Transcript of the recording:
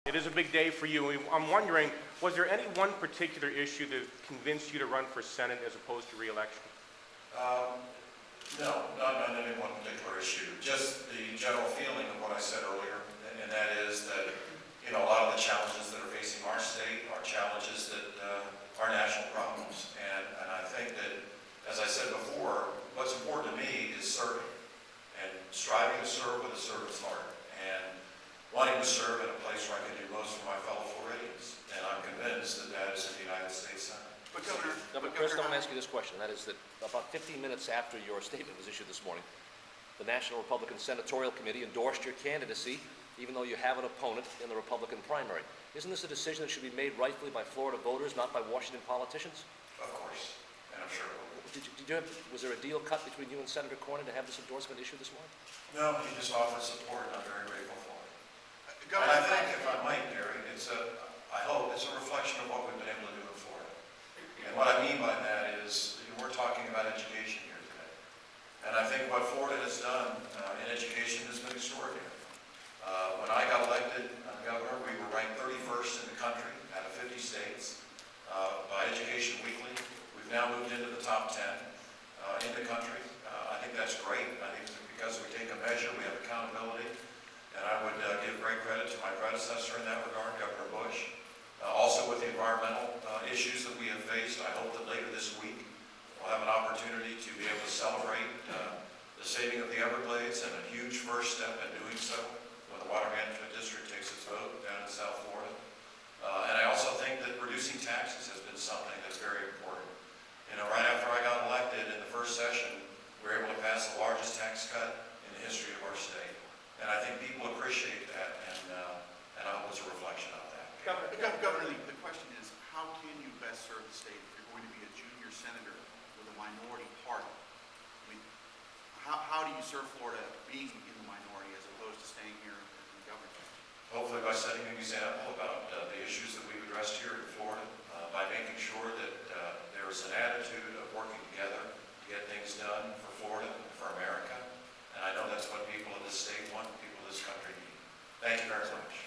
It is a big day for you. I'm wondering, was there any one particular issue that convinced you to run for Senate as opposed to re-election? No, not on any one particular issue. Just the general feeling of what I said earlier, and that is that, a lot of the challenges that are facing our state are challenges that are national problems. And I think that, as I said before, what's important to me is serving and striving to serve with a servant's heart and wanting to serve in a place where I can do most for my fellow Floridians. And I'm convinced that that is in the United States Senate. But Governor, Chris, I want to ask you this question. That is that about 15 minutes after your statement was issued this morning, the National Republican Senatorial Committee endorsed your candidacy, even though you have an opponent in the Republican primary. Isn't this a decision that should be made rightfully by Florida voters, not by Washington politicians? Of course, and I'm sure it will. Was there a deal cut between you and Senator Cornyn to have this endorsement issued this morning? No, he just offered support, and I'm very grateful for it. Governor, And I think, if I might, Gary, I hope it's a reflection of what we've been able to do in Florida. And what I mean by that is, we're talking about education here today. And I think what Florida has done in education has been extraordinary. When I got elected governor, we were ranked 31st in the country out of 50 states by Education Weekly. We've now moved into the top 10 in the country. I think that's great. I think because we take a measure, we have accountability. And I would give great credit to my predecessor in that regard, Governor Bush. Also with the environmental issues that we have faced, I hope that later this week we'll have an opportunity to be able to celebrate the saving of the Everglades, and a huge first step in doing so when the Water Management District takes its vote down in South Florida. And I also think that reducing taxes has been something that's very important. Right after I got elected in the first session, we were able to pass the largest tax cut in the history of our state. And I think people appreciate that, and I hope it's a reflection of that. Governor, the question is, how can you best serve the state if you're going to be a junior senator with a minority party? I mean, how do you serve Florida being in the minority as opposed to staying here in government? Hopefully by setting an example about the issues that we've addressed here in Florida, by making sure that there is an attitude of working together to get things done for Florida and for America. And I know that's what people of this state want, people of this country need. Thank you very much.